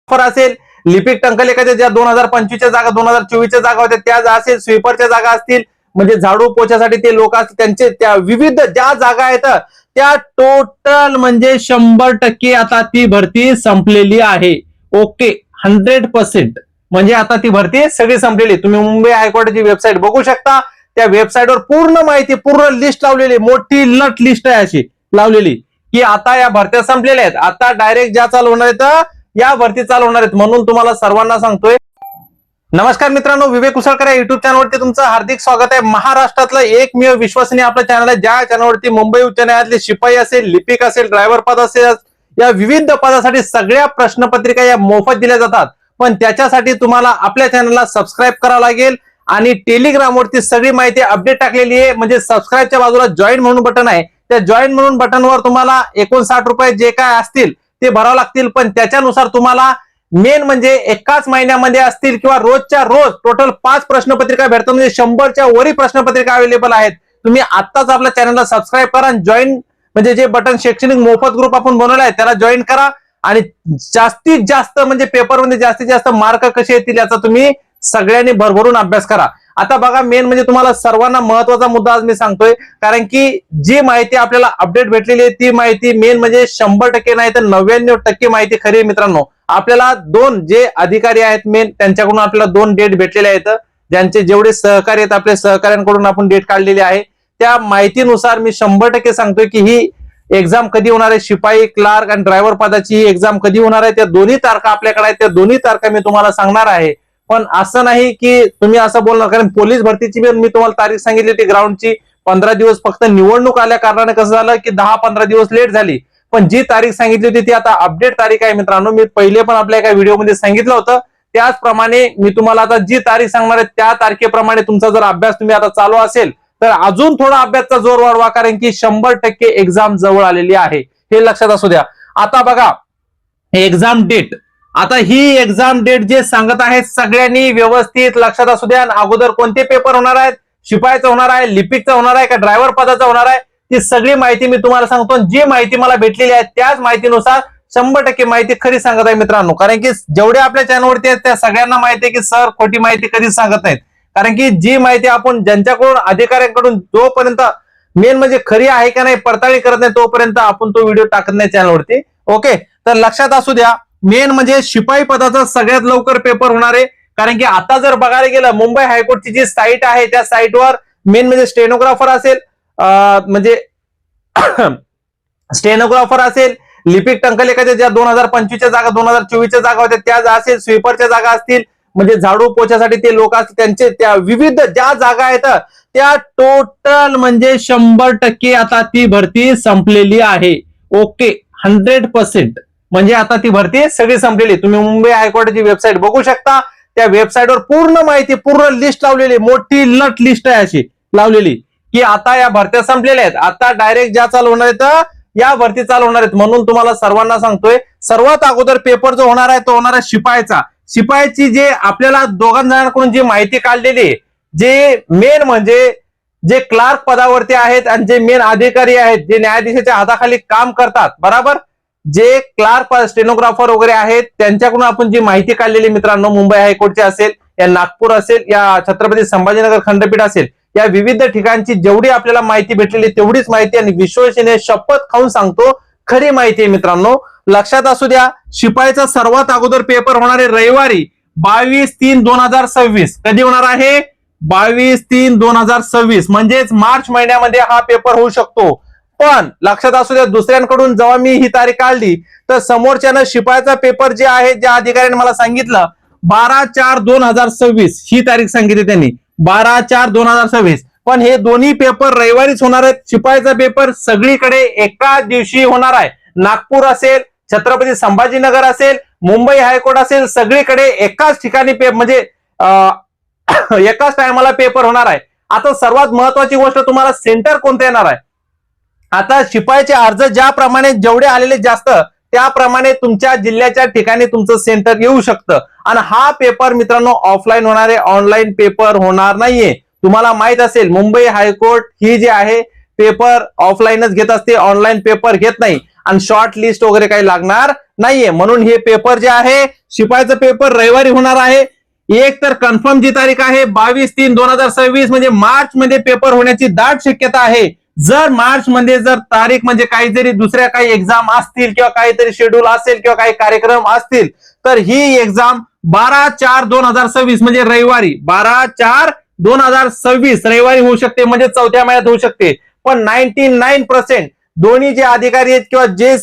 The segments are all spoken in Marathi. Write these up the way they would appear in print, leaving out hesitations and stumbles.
ऑफर असेल, लिपिक टंकलेखाच्या ज्या 2025च्या जागा 2024च्या जागा होत्या त्या असेल, स्वीपरच्या जागा असतील, म्हणजे झाडू पोछासाठी ते लोक असतील त्यांचे त्या विविध ज्या जागा आहेत त्या टोटल म्हणजे 100% आता ती भरती संपलेली आहे. ओके, 100% म्हणजे आता ती भरती सगळी संपलेली. तुम्ही मुंबई हायकोर्टाची वेबसाईट बघू शकता. त्या वेबसाईटवर पूर्ण माहिती, पूर्ण लिस्ट लावलेली, मोठी लट लिस्ट आहे अशी लावलेली की आता या भरत्या संपलेल्या आहेत. आता डायरेक्ट ज्या चालू होणार आहेत या भरती चालू होणार आहेत. म्हणून तुम्हाला सर्वांना सांगतोय, नमस्कार मित्रांनो, विवेक उसळकर या युट्यूब चॅनलवरती तुमचं हार्दिक स्वागत आहे. महाराष्ट्रातलं एकमेव विश्वसनीय आपलं चॅनल आहे, ज्या चॅनलवरती मुंबई उच्च न्यायालयातले शिपाई असेल, लिपिक असेल, ड्रायव्हर पद असेल, या विविध पदासाठी सगळ्या प्रश्नपत्रिका या मोफत दिल्या जातात. पण त्याच्यासाठी तुम्हाला आपल्या चॅनलला सबस्क्राईब करावं लागेल आणि टेलिग्रामवरती सगळी माहिती अपडेट टाकलेली आहे. म्हणजे सबस्क्राईबच्या बाजूला जॉईन म्हणून बटन आहे, त्या जॉईन म्हणून बटनवर तुम्हाला 59 रुपये जे काय असतील ते भरावं लागतील. पण त्याच्यानुसार तुम्हाला मेन म्हणजे एकाच महिन्यामध्ये असतील किंवा रोजच्या रोज टोटल 5 प्रश्नपत्रिका भेटतात. म्हणजे 100च्या वरी प्रश्नपत्रिका अवेलेबल आहेत. तुम्ही आत्ताच आपल्या चॅनलला सबस्क्राईब करा आणि जॉईन म्हणजे जे बटन शैक्षणिक मोफत ग्रुप आपण बनवला आहे त्याला जॉईन करा आणि जास्तीत जास्त म्हणजे पेपरमध्ये जास्तीत जास्त मार्क कसे येतील याचा तुम्ही सगळ्यांनी भरभरून अभ्यास करा. आता बघा, मेन म्हणजे तुम्हाला सर्वांना महत्वाचा मुद्दा आज मी सांगतोय, कारण की जी माहिती आपल्याला अपडेट भेटलेली आहे ती माहिती मेन म्हणजे 100% नाही तर 99% माहिती खरी आहे मित्रांनो. आपल्याला 2 जे अधिकारी आहेत मेन त्यांच्याकडून आपल्याला 2 डेट भेटलेले आहेत, ज्यांचे जेवढे सहकारी आहेत आपल्या सहकाऱ्यांकडून आपण डेट काढलेली आहे. त्या माहितीनुसार मी 100% सांगतोय की ही एक्झाम कधी होणार आहे, शिपाई, क्लार्क आणि ड्रायव्हर पदाची ही एक्झाम कधी होणार आहे, त्या दोन्ही तारखा आपल्याकडे आहेत. त्या दोन्ही तारखा मी तुम्हाला सांगणार आहे. पण असं नाही की तुम्ही असं बोलणार, कारण पोलीस भरतीची मी तुम्हाला तारीख सांगितली होती ग्राउंडची. 15 दिवस फक्त निवडणूक आल्या कारणाने कसं झालं की 10-15 दिवस लेट झाली. पण जी तारीख सांगितली होती ती आता अपडेट तारीख आहे मित्रांनो. मी पहिले पण आपल्या एका व्हिडिओमध्ये सांगितलं होतं, त्याचप्रमाणे मी तुम्हाला आता जी तारीख सांगणार आहे त्या तारखेप्रमाणे तुमचा जर अभ्यास तुम्ही आता चालू असेल तर अजून थोडा अभ्यासचा जोर वाढवा, कारण की 100% एक्झाम जवळ आलेली आहे, हे लक्षात असू द्या. आता बघा एक्झाम डेट, आता ही एक्झाम डेट जे सांगत आहेत सगळ्यांनी व्यवस्थित लक्षात असू द्या. अगोदर कोणते पेपर होणार आहेत, शिपाईचा होणार आहे, लिपिकचा होणार आहे का ड्रायव्हर पदाचा होणार आहे, ती सगळी माहिती मी तुम्हाला सांगतो. जी माहिती मला भेटलेली आहे त्याच माहितीनुसार 100% माहिती खरी सांगत आहे मित्रांनो. कारण की जेवढे आपल्या चॅनलवरती आहेत त्या सगळ्यांना माहिती आहे की सर खोटी माहिती कधीच सांगत नाहीत. कारण की जी माहिती आपण ज्यांच्याकडून अधिकाऱ्यांकडून जोपर्यंत मेन म्हणजे खरी आहे का नाही पडताळणी करत नाही तोपर्यंत आपण तो व्हिडिओ टाकत नाही चॅनलवरती. ओके, तर लक्षात असू द्या, मेन म्हणजे शिपाई पदाचा सगळ्यात लवकर पेपर होणार आहे. कारण की आता जर बघायला गेलं मुंबई हायकोर्टची जी साईट आहे त्या साईटवर मेन म्हणजे स्टेनोग्राफर असेल, म्हणजे स्टेनोग्राफर असेल, लिपिक टंकलेखाच्या ज्या 2025च्या जागा 2024च्या जागा होत्या त्या असेल, स्वीपरच्या जागा असतील, म्हणजे झाडू पोछासाठी ते लोक असतील त्यांचे त्या विविध ज्या जागा आहेत त्या टोटल म्हणजे 100% आता ती भरती संपलेली आहे. ओके, 100% म्हणजे आता ती भरती सगळी संपलेली. तुम्ही मुंबई हायकोर्टाची वेबसाईट बघू शकता. त्या वेबसाईटवर पूर्ण माहिती, पूर्ण लिस्ट लावलेली, मोठी लट लिस्ट आहे अशी लावलेली की आता या भरत्या संपलेल्या आहेत. आता डायरेक्ट ज्या चालू होणार आहेत या भरती चालू होणार आहेत. म्हणून तुम्हाला सर्वांना सांगतोय, सर्वात अगोदर पेपर जो होणार आहे तो होणार आहे शिपाईचा. शिपाईची जे आपल्याला दोघांजणांकडून जी माहिती काढलेली आहे, जे मेन म्हणजे जे क्लार्क पदावरती आहेत आणि जे मेन अधिकारी आहेत जे न्यायाधीशाच्या हाताखाली काम करतात, बरोबर, जे क्लार्क स्टेनोग्राफर वगैरे आहेत त्यांच्याकडून आपण जी माहिती काढलेली मित्रांनो, मुंबई हायकोर्टची असेल, या नागपूर असेल, या छत्रपती संभाजीनगर खंडपीठ असेल, या विविध ठिकाणची जेवढी आपल्याला माहिती भेटलेली तेवढीच माहिती आणि विश्वसनीय शपथ खाऊन सांगतो खरी माहिती आहे मित्रांनो. लक्षात असू द्या, शिपाईचा सर्वात अगोदर पेपर होणार आहे रविवारी 22/3/2026. कधी होणार आहे? 22/3/2026 म्हणजेच मार्च महिन्यामध्ये हा पेपर होऊ शकतो. पण लक्षात असू द्या, दुसऱ्यांकडून जेव्हा मी ही तारीख काढली तर समोरच्यानं शिपाईचा पेपर जे आहे ज्या अधिकाऱ्याने मला सांगितलं 12/4/2026 ही तारीख सांगितली त्यांनी, 12/4/2026. पण हे दोन्ही पेपर रविवारीच होणार आहेत. शिपाईचा पेपर सगळीकडे एका दिवशी होणार आहे. नागपूर असेल, छत्रपती संभाजीनगर असेल, मुंबई हायकोर्ट असेल, सगळीकडे एकाच ठिकाणी म्हणजे एकाच टायमाला पेपर होणार आहे. आता सर्वात महत्वाची गोष्ट, तुम्हाला सेंटर कोणतं येणार आहे. आता शिपाईचे अर्ज ज्याप्रमाणे जेवढे आलेले जास्त त्याप्रमाणे तुमच्या जिल्ह्याच्या ठिकाणी तुमचं सेंटर येऊ शकतं. आणि हा पेपर मित्रांनो ऑफलाईन होणार आहे, ऑनलाईन पेपर होणार नाहीये. तुम्हाला माहित असेल मुंबई हायकोर्ट ही जी आहे पेपर ऑफलाईनच घेत असते, ऑनलाईन पेपर घेत नाही. आणि शॉर्ट लिस्ट वगैरे काही लागणार नाहीये. म्हणून हे पेपर जे आहे शिपाईचं पेपर रविवारी होणार आहे. एक तर कन्फर्म जी तारीख आहे 22/3/2026 म्हणजे मार्च मध्ये पेपर होण्याची दाट शक्यता आहे. जर मार्च मध्ये जर तारीख म्हणजे काही जरी दुसऱ्या काही एक्झाम असतील किंवा काहीतरी शेड्यूल असेल किंवा काही कार्यक्रम असतील तर ही एक्झाम 12/4/2026 म्हणजे रविवारी 12/4/2026 रविवारी होऊ शकते, म्हणजे चौथ्या महिन्यात होऊ शकते. पण 99% दोन्ही जे अधिकारी आहेत किंवा जे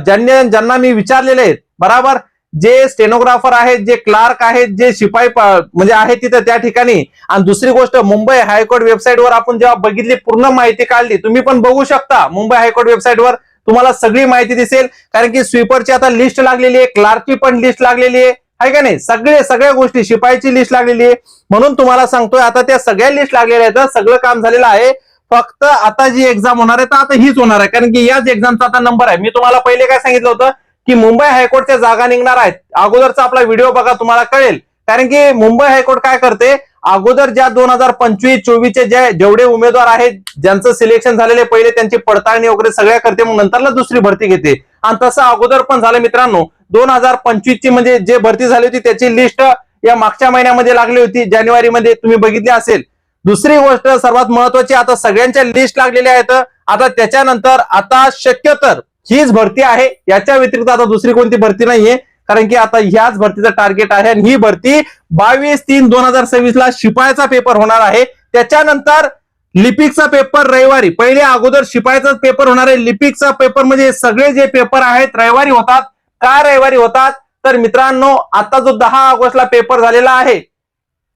ज्यांना मी विचारलेले आहेत बरोबर, जे स्टेनोग्राफर आहेत, जे क्लार्क आहेत, जे शिपाई म्हणजे आहेत तिथे त्या ठिकाणी. आणि दुसरी गोष्ट मुंबई हायकोर्ट वेबसाईटवर आपण जेव्हा बघितली पूर्ण माहिती काढली, तुम्ही पण बघू शकता मुंबई हायकोर्ट वेबसाईटवर तुम्हाला सगळी माहिती दिसेल. कारण की स्वीपरची आता लिस्ट लागलेली आहे, क्लार्कची पण लिस्ट लागलेली आहे का नाही, सगळ्या गोष्टी शिपाईची लिस्ट लागलेली आहे. म्हणून तुम्हाला सांगतोय आता त्या सगळ्या लिस्ट लागलेल्या आहेत, सगळं काम झालेलं आहे. फक्त आता जी एक्झाम होणार आहे तर आता हीच होणार आहे, कारण की याच एक्झामचा आता नंबर आहे. मी तुम्हाला पहिले काय सांगितलं होतं की मुंबई हायकोर्टच्या जागा निघणार आहेत. अगोदरचा आपला व्हिडिओ बघा, तुम्हाला कळेल. कारण की मुंबई हायकोर्ट काय करते, अगोदर ज्या 2025-24चे जेवढे उमेदवार आहेत ज्यांचं सिलेक्शन झालेले पहिले त्यांची पडताळणी वगैरे सगळ्या करते, मग नंतरला दुसरी भरती घेते. आणि तसं अगोदर पण झालं मित्रांनो. 2025ची म्हणजे जे भरती झाली होती त्याची लिस्ट या मागच्या महिन्यामध्ये लागली होती, जानेवारीमध्ये, तुम्ही बघितली असेल. दुसरी गोष्ट सर्वात महत्वाची, आता सगळ्यांच्या लिस्ट लागलेल्या आहेत. आता त्याच्यानंतर आता शक्यतर हीच भरती आहे, याच्या व्यतिरिक्त आता दुसरी कोणती भरती नाहीये. कारण की आता ह्याच भरतीचं टार्गेट आहे आणि ही भरती 22/3/2026 ला शिपाईचा पेपर होणार आहे. त्याच्यानंतर लिपिकचा पेपर रविवारी, पहिले अगोदर शिपाईचा पेपर होणार आहे. लिपिकचा पेपर म्हणजे सगळे जे पेपर आहेत रविवारी होतात. का रविवारी होतात तर मित्रांनो, आता जो 10 ऑगस्टला पेपर झालेला आहे,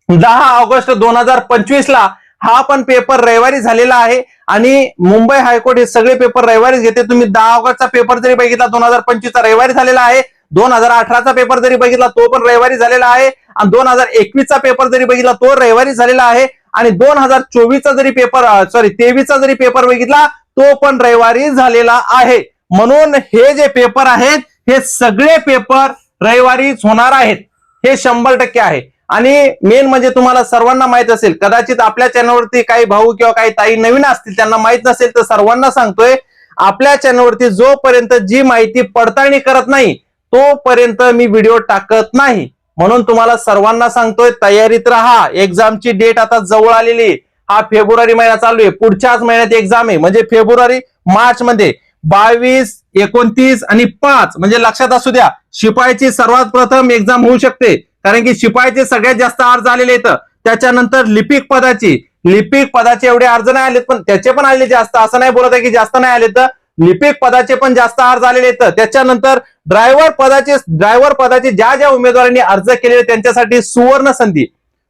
10 ऑगस्ट 2025 ला हा पण पेपर रविवारी झालेला आहे. आणि मुंबई हायकोर्ट हे सगळे पेपर रविवारीच घेते. तुम्ही 10 ऑगस्टचा पेपर जरी बघितला 2025चा रविवारी झालेला आहे, 2018चा पेपर जरी बघितला तो पण रविवारी झालेला आहे, आणि 2021चा पेपर जरी बघितला तो रविवारी झालेला आहे, आणि 2024चा जरी पेपर 23चा जरी पेपर बघितला तो पण रविवारी झालेला आहे. म्हणून हे जे पेपर आहेत हे सगळे पेपर रविवारीच होणार आहेत, हे 100% आहे. आणि मेन म्हणजे तुम्हाला सर्वांना माहित असेल, कदाचित आपल्या चॅनलवरती काही भाऊ किंवा काही ताई नवीन असतील त्यांना माहित नसेल, तर सर्वांना सांगतोय, आपल्या चॅनलवरती जोपर्यंत जी माहिती पडताळणी करत नाही तोपर्यंत मी व्हिडिओ टाकत नाही. म्हणून तुम्हाला सर्वांना सांगतोय, तयारीत राहा. एक्झामची डेट आता जवळ आलेली. हा फेब्रुवारी महिना चालू आहे, पुढच्याच महिन्यात एक्झाम आहे, म्हणजे फेब्रुवारी मार्च मध्ये 22, 29 आणि 5 म्हणजे लक्षात असू द्या, शिपाईची सर्वात प्रथम एक्झाम होऊ शकते. कारण की शिपाईचे सगळ्यात जास्त अर्ज आलेले आहेत. त्याच्यानंतर लिपिक पदाचे एवढे अर्ज नाही आलेत, पण त्याचे पण आलेले जास्त, असं नाही बोलत आहे की जास्त नाही आले, तर लिपिक पदाचे पण जास्त अर्ज आलेले आहेत. त्याच्यानंतर ड्रायव्हर पदाचे ज्या उमेदवारांनी अर्ज केलेले त्यांच्यासाठी सुवर्ण संधी,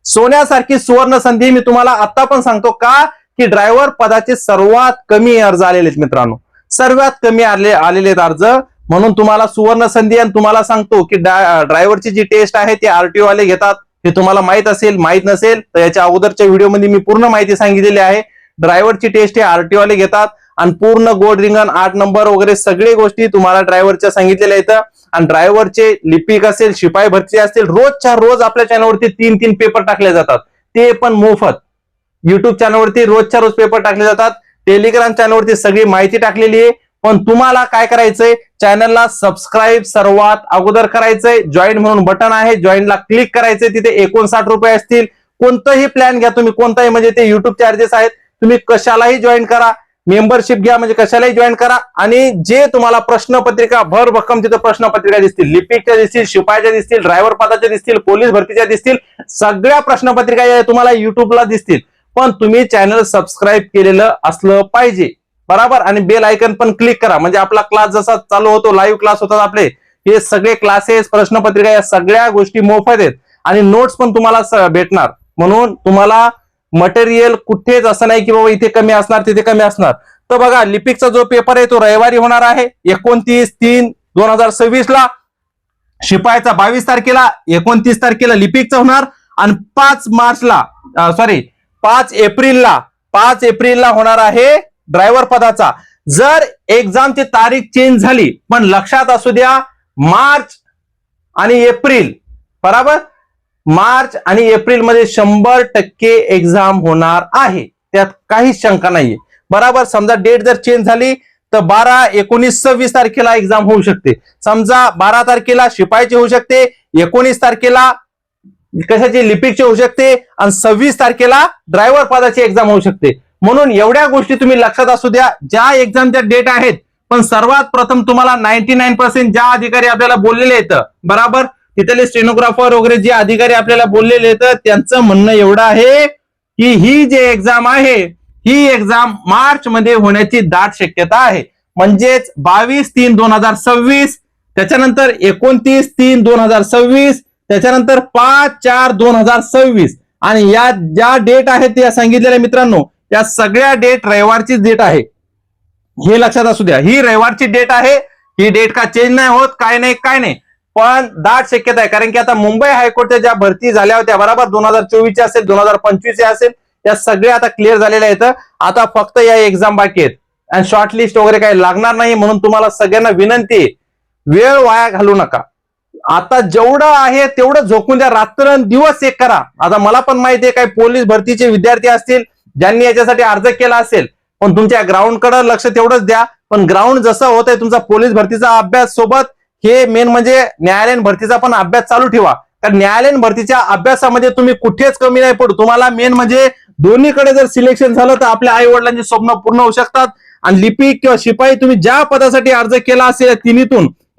सोन्यासारखी सुवर्ण संधी मी तुम्हाला आता पण सांगतो. का की ड्रायव्हर पदाचे सर्वात कमी अर्ज आलेले आहेत मित्रांनो, सर्वात कमी आलेले आहेत अर्ज. म्हणून तुम्हाला सुवर्ण संधी. आणि तुम्हाला सांगतो की ड्रायव्हरची जी टेस्ट आहे ती आरटीओ वाले घेतात, हे तुम्हाला माहित असेल. माहित नसेल तर याच्या अगोदरच्या व्हिडिओमध्ये मी पूर्ण माहिती सांगितलेली आहे. ड्रायव्हरची टेस्ट हे आरटीओ वाले घेतात, आणि पूर्ण गोड रिंगण 8 नंबर वगैरे सगळी गोष्टी तुम्हाला ड्रायव्हरच्या सांगितलेल्या आहेत. आणि ड्रायव्हरचे लिपिक असेल, शिपाई भरती असतील, रोजच्या रोज आपल्या चॅनलवरती 3 पेपर टाकले जातात, ते पण मोफत. युट्यूब चॅनलवरती रोजच्या रोज पेपर टाकले जातात. टेलिग्राम चॅनलवरती सगळी माहिती टाकलेली आहे. पण तुम्हाला काय करायचंय, चॅनलला सबस्क्राईब सर्वात अगोदर करायचंय. जॉईन म्हणून बटन आहे, जॉईनला क्लिक करायचंय. तिथे 59 रुपये असतील. कोणताही प्लॅन घ्या तुम्ही, कोणताही, म्हणजे ते युट्यूब चार्जेस आहेत, तुम्ही कशालाही जॉईन करा. मेंबरशिप घ्या, म्हणजे कशालाही जॉईन करा. आणि जे तुम्हाला प्रश्नपत्रिका भरभक्कम तिथे प्रश्नपत्रिका दिसतील, लिपिकच्या दिसतील, शिपाईच्या दिसतील, ड्रायव्हर पदाच्या दिसतील, पोलीस भरतीच्या दिसतील, सगळ्या प्रश्नपत्रिका या तुम्हाला युट्यूबला दिसतील. पण तुम्ही चॅनल सबस्क्राईब केलेलं असलं पाहिजे बरोबर. आणि बेल आयकन पण क्लिक करा, म्हणजे आपला क्लास जसा चालू होतो, लाईव्ह क्लास होतात आपले, हे सगळे क्लासेस, प्रश्नपत्रिका या सगळ्या गोष्टी मोफत आहेत. आणि नोट्स पण तुम्हाला भेटणार. म्हणून तुम्हाला मटेरियल कुठेच असं नाही की बाबा इथे कमी असणार तिथे कमी असणार. तर बघा, लिपिकचा जो पेपर आहे तो रविवारी होणार आहे 29/3/2026 ला. शिपाईचा 22 तारखेला, 29 तारखेला लिपिकचा होणार, आणि 5 एप्रिलला होणार आहे ड्रायव्हर पदाचा. जर एक्झामची तारीख चेंज झाली, पण लक्षात असू द्या, मार्च आणि एप्रिल बरोबर, मार्च आणि एप्रिल मध्ये 100% एक्झाम होणार आहे, त्यात काही शंका नाहीये बरोबर. समजा डेट जर चेंज झाली तर 12, 19, 26 तारखेला एक्झाम होऊ शकते. समजा 12 तारखेला शिपाईची होऊ शकते, 19 तारखेला कशाची लिपिकची होऊ शकते आणि 26 तारखेला ड्रायव्हर पदाची एक्झाम होऊ शकते. म्हणून एवढ्या गोष्टी तुम्ही लक्षात असू द्या, ज्या एक्झामच्या डेट आहेत. पण सर्वात प्रथम तुम्हाला 99% ज्या अधिकारी आपल्याला बोललेले आहेत बरोबर, तिथले स्टेनोग्राफर वगैरे जे अधिकारी आपल्याला बोललेले आहेत त्यांचं म्हणणं एवढं आहे की ही जी एक्झाम आहे ही एक्झाम मार्च मध्ये होण्याची दाट शक्यता आहे. म्हणजेच 22/3/2026, त्याच्यानंतर 29/3/2026, त्याच्यानंतर 5/4/2026 आणि या ज्या डेट आहेत त्या सांगितलेल्या मित्रांनो, त्या सगळ्या डेट रविवारची डेट आहे. हे लक्षात असू द्या, ही रविवारची डेट आहे. ही डेट का चेंज नाही होत, काय नाही. पण दाट शक्यता आहे, कारण की आता मुंबई हायकोर्टच्या ज्या भरती झाल्या होत्या बरोबर, 2024 असेल, 2025 असेल, या सगळ्या आता क्लिअर झालेल्या आहेत. आता फक्त या एक्झाम बाकी आहेत आणि शॉर्टलिस्ट वगैरे काही लागणार नाही. म्हणून तुम्हाला सगळ्यांना विनंती आहे, वेळ वाया घालू नका. आता जेवढं आहे तेवढं झोकून द्या, रात्रंदिवस एक करा. आता मला पण माहिती आहे काही पोलीस भरतीचे विद्यार्थी असतील ज्यांनी याच्यासाठी अर्ज केला असेल, पण तुमच्या ग्राउंडकडे लक्ष तेवढंच द्या. पण ग्राउंड जसं होत आहे तुमचा पोलीस भरतीचा अभ्यास सोबत हे मेन म्हणजे न्यायालयीन भरतीचा पण अभ्यास चालू ठेवा. कारण न्यायालयीन भरतीच्या अभ्यासामध्ये तुम्ही कुठेच कमी नाही पडू. तुम्हाला मेन म्हणजे दोन्हीकडे जर सिलेक्शन झालं तर आपल्या आई वडिलांची स्वप्न पूर्ण होऊ शकतात. आणि लिपिक किंवा शिपाई तुम्ही ज्या पदासाठी अर्ज केला असेल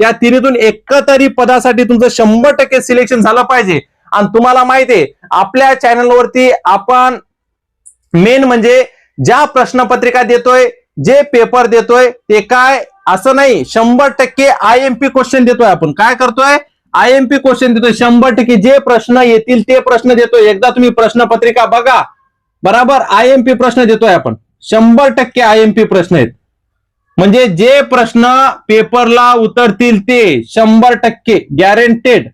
या तिन्हीतून एकतरी पदासाठी तुमचं 100% सिलेक्शन झालं पाहिजे. आणि तुम्हाला माहिती आहे आपल्या चॅनलवरती आपण मेन म्हणजे ज्या प्रश्नपत्रिका देतोय, जे पेपर देतोय ते काय असं नाही, 100% IMP क्वेश्चन देतोय. आपण काय करतोय, IMP क्वेश्चन देतोय. 100% जे प्रश्न येतील ते प्रश्न देतोय. एकदा तुम्ही प्रश्नपत्रिका बघा बरोबर, IMP प्रश्न देतोय आपण. 100% IMP प्रश्न आहेत. म्हणजे जे प्रश्न पेपरला उतरतील ते 100% गॅरंटेड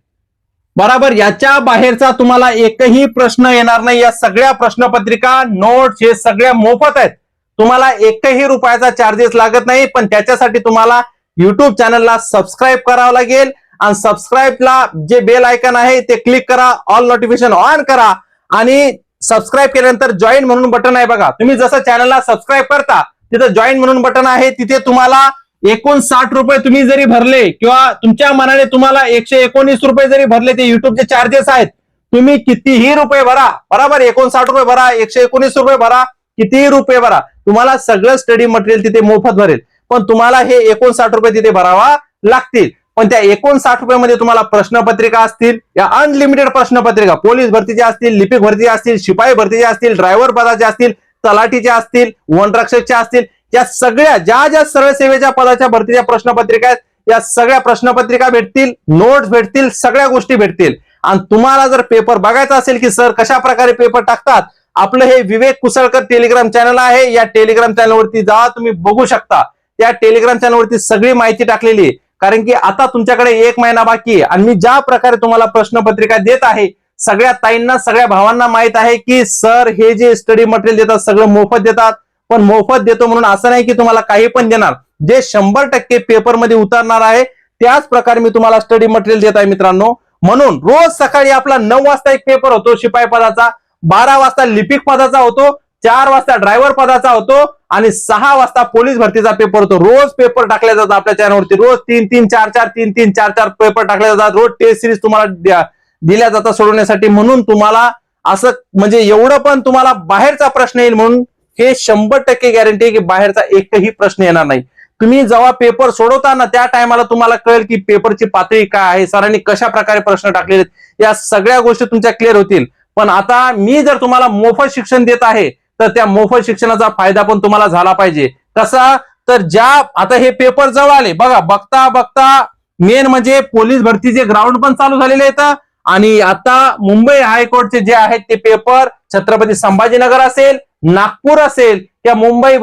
बरोबर. याच्या बाहेरचा तुम्हाला एकही प्रश्न येणार नाही. या सगळ्या प्रश्नपत्रिका, नोट्स हे सगळ्या मोफत आहेत. तुम्हाला एकही रुपयाचा चार्जेस लागत नाही. पण त्याच्यासाठी तुम्हाला युट्यूब चॅनलला सबस्क्राईब करावं लागेल आणि सबस्क्राईबला जे बेल आयकॉन आहे ते क्लिक करा, ऑल नोटिफिकेशन ऑन करा आणि सबस्क्राईब केल्यानंतर जॉईन म्हणून बटन आहे बघा. तुम्ही जसं चॅनलला सबस्क्राईब करता तिथं जॉईन म्हणून बटन आहे, तिथे तुम्हाला 59 रुपये तुम्ही जरी भरले किंवा तुमच्या मनाने तुम्हाला 119 रुपये जरी भरले, ते युट्यूबचे चार्जेस आहेत. तुम्ही कितीही रुपये भरा बरोबर, 59 रुपये भरा, 119 रुपये भरा, कितीही रुपये भरा, तुम्हाला सगळं स्टडी मटेरियल तिथे मोफत भरेल. पण तुम्हाला हे 59 रुपये तिथे भरावा लागतील. पण त्या 59 रुपयामध्ये तुम्हाला प्रश्नपत्रिका असतील, या अनलिमिटेड प्रश्नपत्रिका पोलीस भरतीच्या असतील, लिपिक भरतीच्या असतील, शिपाई भरतीच्या असतील, ड्रायव्हर पदाच्या असतील, तलाठीच्या असतील, वनरक्षकच्या असतील, या सगळ्या ज्या सरळ सेवेच्या पदाच्या भरतीच्या प्रश्नपत्रिका आहेत, या सगळ्या प्रश्नपत्रिका भेटतील, नोट्स भेटतील, सगळ्या गोष्टी भेटतील. आणि तुम्हाला जर पेपर बघायचा असेल की सर कशा प्रकारे पेपर टाकतात, आपलं हे विवेक कुसळकर टेलिग्राम चॅनल आहे. या टेलिग्राम चॅनलवरती जा, तुम्ही बघू शकता. त्या टेलिग्राम चॅनलवरती सगळी माहिती टाकलेली आहे. कारण की आता तुमच्याकडे 1 महिना बाकी आहे आणि मी ज्या प्रकारे तुम्हाला प्रश्नपत्रिका देत आहे, सगळ्या ताईंना, सगळ्या भावांना माहित आहे की सर हे जे स्टडी मटेरियल देतात सगळं मोफत देतात. पण मोफत देतो म्हणून असं नाही की तुम्हाला काही पण देणार. जे 100% पेपरमध्ये उतरणार आहे त्याच प्रकारे मी तुम्हाला स्टडी मटेरियल देत आहे मित्रांनो. म्हणून रोज सकाळी आपला 9 वाजता एक पेपर होतो शिपाई पदाचा, 12 वाजता लिपिक पदाचा होतो, 4 वाजता ड्रायव्हर पदाचा होतो आणि 6 वाजता पोलीस भरतीचा पेपर होतो. रोज पेपर टाकले जातात आपल्या चॅनलवरती. रोज 3-3, 4-4, 3-3, 4-4 पेपर टाकले जातात. रोज टेस्ट सिरीज तुम्हाला दिल्या जातात सोडवण्यासाठी. म्हणून तुम्हाला असं म्हणजे एवढं पण तुम्हाला बाहेरचा प्रश्न येईल म्हणून हे 100% गॅरंटी आहे की बाहेरचा एकही प्रश्न येणार नाही. तुम्ही जेव्हा पेपर सोडवताना त्या टायमाला तुम्हाला कळेल की पेपरची पातळी काय आहे, सरांनी कशा प्रकारे प्रश्न टाकलेले, या सगळ्या गोष्टी तुमच्या क्लिअर होतील. पण आता मी जर तुम्हाला मोफत शिक्षण देत आहे तर त्या मोफत शिक्षणाचा फायदा पण तुम्हाला झाला पाहिजे. कसा तर ज्या आता हे पेपर जवळ आले बघा, बघता बघता मेन म्हणजे पोलीस भरतीचे ग्राउंड पण चालू झालेले आहेत. आणि आता मुंबई हायकोर्टचे जे आहेत ते पेपर छत्रपती संभाजीनगर असेल, नागपूर असेल, या मुंबई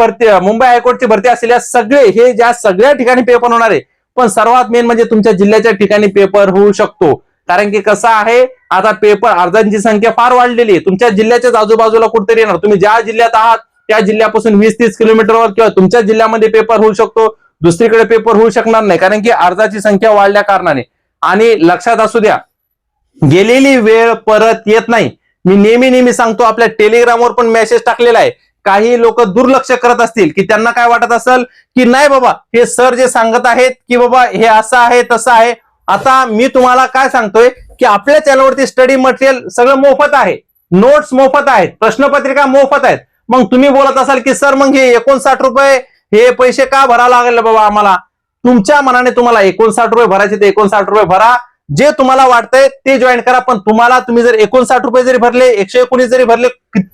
हायकोर्टची भरती असेल, या सगळे हे ज्या सगळ्या ठिकाणी पेपर होणार आहे. पण सर्वात मेन म्हणजे तुमच्या जिल्ह्याच्या ठिकाणी पेपर होऊ शकतो. कारण की कसं आहे आता पेपर अर्जांची संख्या फार वाढलेली आहे. तुमच्या जिल्ह्याच्याच आजूबाजूला कुठेतरी येणार. तुम्ही ज्या जिल्ह्यात आहात त्या जिल्ह्यापासून 20-30 किलोमीटरवर किंवा तुमच्या जिल्ह्यामध्ये पेपर होऊ शकतो, दुसरीकडे पेपर होऊ शकणार नाही. कारण की अर्जाची संख्या वाढल्या कारणाने. आणि लक्षात असू द्या, गेलेली वेळ परत येत नाही. मी नेहमी सांगतो, आपल्या टेलिग्रामवर पण मेसेज टाकलेला आहे. काही लोक दुर्लक्ष करत असतील, की त्यांना काय वाटत असेल की नाही बाबा हे सर जे सांगत आहेत की बाबा हे असं आहे तसं आहे. आता मी तुम्हाला काय सांगतोय की आपल्या चॅनलवरती स्टडी मटेरियल सगळं मोफत आहे, नोट्स मोफत आहेत, प्रश्नपत्रिका मोफत आहेत. मग तुम्ही बोलत असाल की सर मग हे 59 रुपये हे पैसे का भरावं लागले बाबा आम्हाला? तुमच्या मनाने तुम्हाला 59 रुपये भरायचे ते 59 रुपये भरा, जे तुम्हाला वाटतंय ते जॉईन करा. पण तुम्ही जर 59 रुपये जरी भरले, 119 जरी भरले,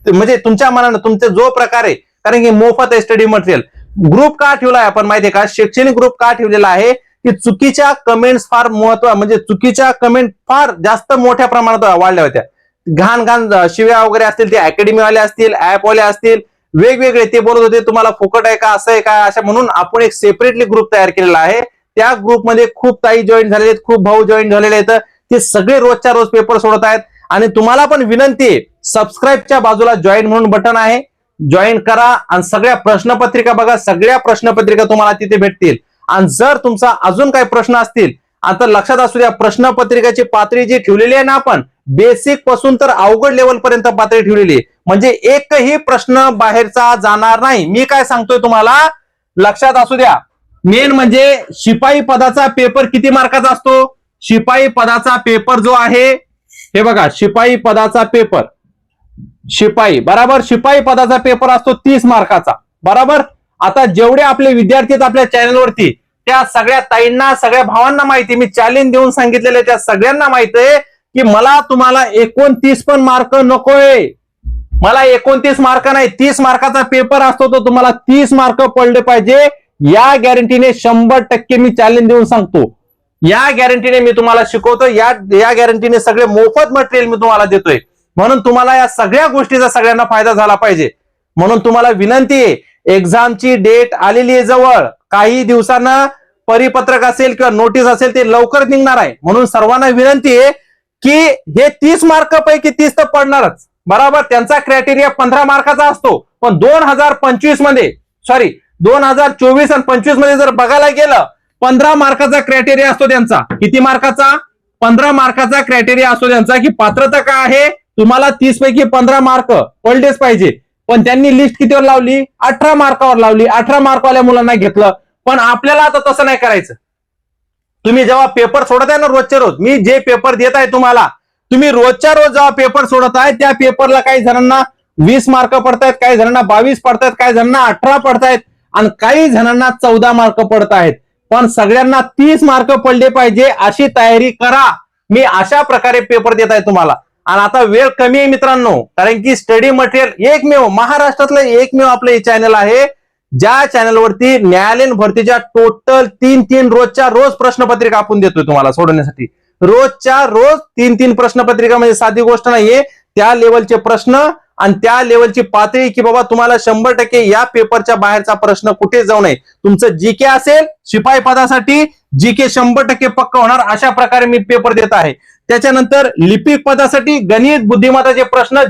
म्हणजे तुमच्या मनानं तुमचे जो प्रकार आहे, कारण की मोफत आहे स्टडी मटेरियल. ग्रुप का ठेवलाय आपण माहितीये का? शैक्षणिक ग्रुप का ठेवलेला आहे की चुकीच्या कमेंट्स फार म्हणजे चुकीच्या कमेंट फार जास्त मोठ्या प्रमाणात वाढल्या होत्या. घाण घाण शिव्या वगैरे असतील, ते अकॅडमीवाले असतील, ऍपवाले असतील, वेगवेगळे ते बोलत होते तुम्हाला फुकट आहे का, असं आहे का, अशा म्हणून आपण एक सेपरेटली ग्रुप तयार केलेला आहे. त्या ग्रुपमध्ये खूप ताई जॉईन झालेले आहेत, खूप भाऊ जॉईन झालेले आहेत. ते सगळे रोजच्या रोज पेपर सोडत आहेत. आणि तुम्हाला पण विनंती आहे, सबस्क्राईबच्या बाजूला जॉईन म्हणून बटन आहे, जॉईन करा आणि सगळ्या प्रश्नपत्रिका बघा. सगळ्या प्रश्नपत्रिका तुम्हाला तिथे भेटतील. आणि जर तुमचा अजून काही प्रश्न असतील, आता लक्षात असू द्या, प्रश्नपत्रिकेची पातळी जी ठेवलेली आहे ना आपण, बेसिक पासून तर अवघड लेवल पर्यंत पातळी ठेवलेली आहे. म्हणजे एकही प्रश्न बाहेरचा जाणार नाही. मी काय सांगतोय तुम्हाला लक्षात असू द्या. मेन म्हणजे शिपाई पदाचा पेपर किती मार्काचा असतो? शिपाई पदाचा पेपर जो आहे, हे बघा, शिपाई पदाचा पेपर, शिपाई बरोबर, शिपाई पदाचा पेपर असतो 30 मार्काचा बरोबर. आता जेवढे आपले विद्यार्थी आहेत आपल्या चॅनलवरती, त्या सगळ्या ताईंना, सगळ्या भावांना माहिती, मी चॅलेंज देऊन सांगितलेले, त्या सगळ्यांना माहिती आहे की मला तुम्हाला 29 पण मार्क नकोय. मला 29 मार्क नाही, 30 मार्काचा पेपर असतो, तो तुम्हाला 30 मार्क पडले पाहिजे. या गॅरंटीने 100% मी चॅलेंज देऊन सांगतो. या गॅरंटीने मी तुम्हाला शिकवतो, या गॅरंटीने सगळे मोफत मटेरियल मी तुम्हाला देतोय. म्हणून तुम्हाला या सगळ्या गोष्टीचा सगळ्यांना फायदा झाला पाहिजे. म्हणून तुम्हाला विनंती आहे, एक्झामची डेट आलेली आहे जवळ, काही दिवसांना परिपत्रक असेल किंवा नोटीस असेल ते लवकर निघणार आहे. म्हणून सर्वांना विनंती आहे की हे 30 मार्क पैकी 30 तर पडणारच बरोबर. त्यांचा क्रायटेरिया 15 मार्काचा असतो, पण 2024 मध्ये, सॉरी 2024 आणि 25 मध्ये जर बघायला गेलं, 15 मार्काचा क्रायटेरिया असतो त्यांचा. किती मार्काचा? 15 मार्काचा क्रायटेरिया असतो त्यांचा, की पात्रता काय आहे, तुम्हाला 30 पैकी 15 मार्क पडलेच पाहिजे. पण त्यांनी लिस्ट कितीवर लावली? 18 मार्कावर लावली. 18 मार्कवाल्या मुलांना घेतलं. पण आपल्याला आता तसं नाही करायचं. तुम्ही जेव्हा पेपर सोडत आहे ना रोजच्या रोज, मी जे पेपर देत आहे तुम्हाला, तुम्ही रोजच्या रोज जेव्हा पेपर सोडत आहे, त्या पेपरला काही जणांना 20 मार्क पडतायत, काही जणांना 22 पडतायत, काही जणांना 18 पडतायत आणि काही जणांना 14 मार्क पडत आहेत. पण सगळ्यांना 30 मार्क पडले पाहिजे अशी तयारी करा. मी अशा प्रकारे पेपर देत आहे तुम्हाला. आणि आता वेळ कमी आहे मित्रांनो, कारण की स्टडी मटेरियल एकमेव महाराष्ट्रातलं एकमेव आपलं हे चॅनल आहे, ज्या चॅनलवरती न्यायालयीन भरतीच्या टोटल 3 रोजच्या रोज प्रश्नपत्रिका आपण देतोय तुम्हाला सोडवण्यासाठी. रोजच्या रोज 3 प्रश्नपत्रिका, म्हणजे साधी गोष्ट नाहीये. त्या लेवलचे प्रश्न आणि त्या लेवलची पातळी, की बाबा तुम्हाला 100% या पेपरच्या बाहेरचा प्रश्न कुठे जाऊ नये. तुमचं जीके असेल शिपाई पदासाठी, जीके 100% पक्का होणार, अशा प्रकारे मी पेपर देत आहे. त्याच्यानंतर लिपिक पदासाठी गणित बुद्धिमत्ताचे प्रश्न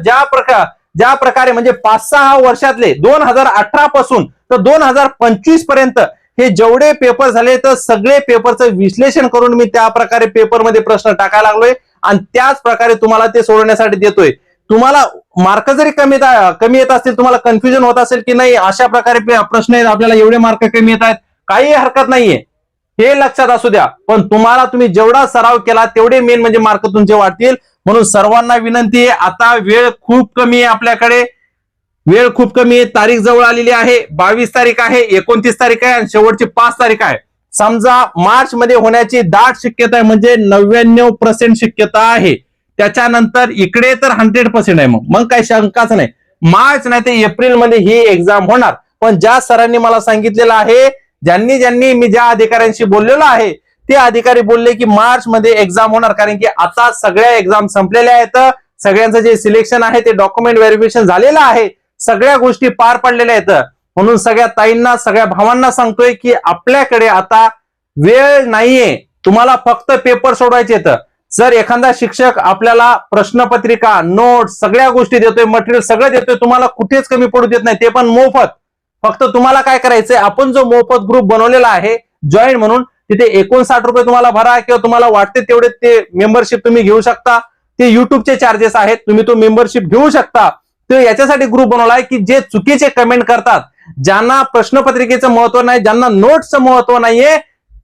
ज्या प्रकारे म्हणजे 5-6 वर्षातले 2018 पासून तर 2025 पर्यंत हे जेवढे पेपर झाले, तर सगळे पेपरचं विश्लेषण करून मी त्या प्रकारे पेपरमध्ये प्रश्न टाकायला लागलोय आणि त्याच प्रकारे तुम्हाला ते सोडवण्यासाठी देतोय. तुम्हाला मार्क जरी कमी येत असतील, तुम्हाला कन्फ्युजन होत असेल की नाही अशा प्रकारे प्रश्न आहेत, आपल्याला एवढे मार्क कमी येत आहेत, काही हरकत नाहीये, हे लक्षात असू द्या. पण तुम्ही जेवढा सराव केला तेवढे मेन म्हणजे मार्क तुमचे वाढतील. म्हणून सर्वांना विनंती आहे, आता वेळ खूप कमी आहे आपल्याकडे, वेळ खूप कमी आहे. तारीख जवळ आलेली आहे, 22 तारीख आहे, 29 तारीख आहे आणि शेवटची 5 तारीख आहे. समजा मार्च मध्ये होण्याची दाट शक्यता आहे, म्हणजे 99% शक्यता आहे. त्याच्यानंतर इकडे तर 100% आहे. मग काही शंकाच नाही, मार्च नाही तर एप्रिल मध्ये ही एक्झाम होणार. पण ज्या सरांनी मला सांगितलेलं आहे, ज्यांनी मी ज्या अधिकाऱ्यांशी बोललेलो आहे, ते अधिकारी बोलले की मार्च मध्ये एक्झाम होणार, कारण की आता सगळ्या एक्झाम संपलेल्या आहेत, सगळ्यांचं जे सिलेक्शन आहे ते डॉक्युमेंट व्हेरिफिकेशन झालेलं आहे, सगळ्या गोष्टी पार पडलेल्या आहेत. म्हणून सगळ्या ताईंना, सगळ्या भावांना सांगतोय की आपल्याकडे आता वेळ नाहीये, तुम्हाला फक्त पेपर सोडवायचे आहेत. जर एखादा शिक्षक आपल्याला प्रश्नपत्रिका, नोट्स, सगळ्या गोष्टी देतोय, मटेरियल सगळं देतोय, तुम्हाला कुठेच कमी पडू देत नाही, ते पण मोफत. फक्त तुम्हाला काय करायचंय, आपण जो मोफत ग्रुप बनवलेला आहे जॉईन म्हणून, तिथे 59 रुपये तुम्हाला भरा, किंवा तुम्हाला वाटते तेवढे ते मेंबरशिप तुम्ही घेऊ शकता. ते युट्यूबचे चार्जेस आहेत, तुम्ही तो मेंबरशिप घेऊ शकता. तो याच्यासाठी ग्रुप बनवलाय की जे चुकीचे कमेंट करतात, ज्यांना प्रश्नपत्रिकेचं महत्व नाही, ज्यांना नोट्सचं महत्व नाहीये,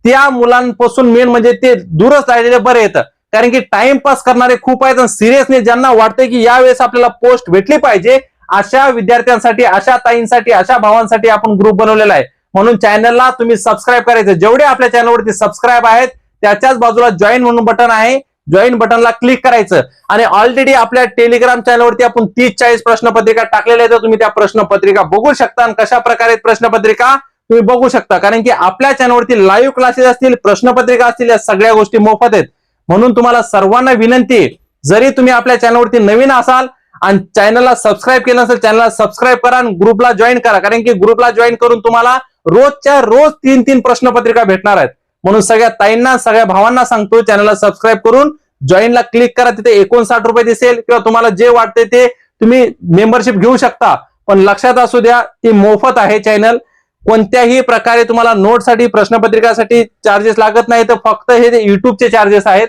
त्या मुलांपासून मेन म्हणजे ते दूरच राहिलेले बरे येतं. कारण की टाइमपास करणारे खूप आहेत आणि सिरियसली ज्यांना वाटतंय की यावेळेस आपल्याला पोस्ट भेटली पाहिजे, अशा विद्यार्थ्यांसाठी, अशा ताईंसाठी, अशा भावांसाठी आपण ग्रुप बनवलेला आहे. म्हणून चॅनलला तुम्ही सबस्क्राईब करायचं. जेवढे आपल्या चॅनलवरती सबस्क्राईब आहेत त्याच्याच बाजूला जॉईन म्हणून बटन आहे, जॉईन बटनला क्लिक करायचं. आणि ऑलरेडी आपल्या टेलिग्राम चॅनलवरती आपण 30-40 प्रश्नपत्रिका टाकलेल्या आहेत, तुम्ही त्या प्रश्नपत्रिका बघू शकता आणि कशा प्रकारे प्रश्नपत्रिका तुम्ही बघू शकता. कारण की आपल्या चॅनलवरती लाईव्ह क्लासेस असतील, प्रश्नपत्रिका असतील, या सगळ्या गोष्टी मोफत आहेत. म्हणून तुम्हाला सर्वांना विनंती आहे, जरी तुम्ही आपल्या चॅनलवरती नवीन असाल आणि चॅनलला सबस्क्राईब केलं नसेल, चॅनलला सबस्क्राईब करा आणि ग्रुपला जॉईन करा. कारण की ग्रुपला जॉईन करून तुम्हाला रोजच्या रोज 3-3 प्रश्नपत्रिका भेटणार आहेत. म्हणून सगळ्या ताईंना, सगळ्या भावांना सांगतो, चॅनलला सबस्क्राईब करून जॉईनला क्लिक करा. तिथे 59 रुपये दिसेल किंवा तुम्हाला जे वाटते ते तुम्ही मेंबरशिप घेऊ शकता. पण लक्षात असू द्या, ती मोफत आहे चॅनल. कोणत्याही प्रकारे तुम्हाला नोटसाठी, प्रश्नपत्रिकासाठी चार्जेस लागत नाही. तर फक्त हे युट्यूबचे चार्जेस आहेत.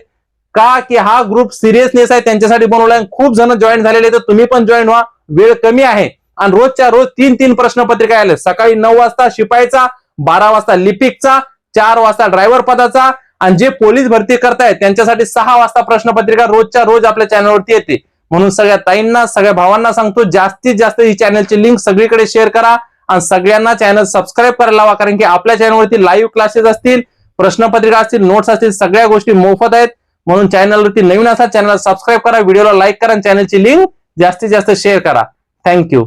का की हा ग्रुप सिरियसनेस आहे, त्यांच्यासाठी बनवलाय. खूप जण जॉईन झालेले, तर तुम्ही पण जॉईन व्हा. वेळ कमी आहे आणि रोजच्या रोज 3-3 प्रश्नपत्रिका आल्या. सकाळी 9 वाजता शिपाईचा, 12 वाजता लिपिकचा, 4 वाजता ड्रायव्हर पदाचा आणि जे पोलीस भरती करतायत त्यांच्यासाठी 6 वाजता प्रश्नपत्रिका रोजच्या रोज आपल्या चॅनलवरती येते. म्हणून सगळ्या ताईंना, सगळ्या भावांना सांगतो, जास्तीत जास्त ही चॅनलची लिंक सगळीकडे शेअर करा आणि सगळ्यांना चॅनल सबस्क्राईब करायला लावा. कारण की आपल्या चॅनलवरती लाईव्ह क्लासेस असतील, प्रश्नपत्रिका असतील, नोट्स असतील, सगळ्या गोष्टी मोफत आहेत. म्हणून चॅनलवरती नवीन असा चॅनल सबस्क्राईब करा, व्हिडिओला लाईक करा आणि चॅनलची लिंक जास्तीत जास्त शेअर करा. थँक्यू.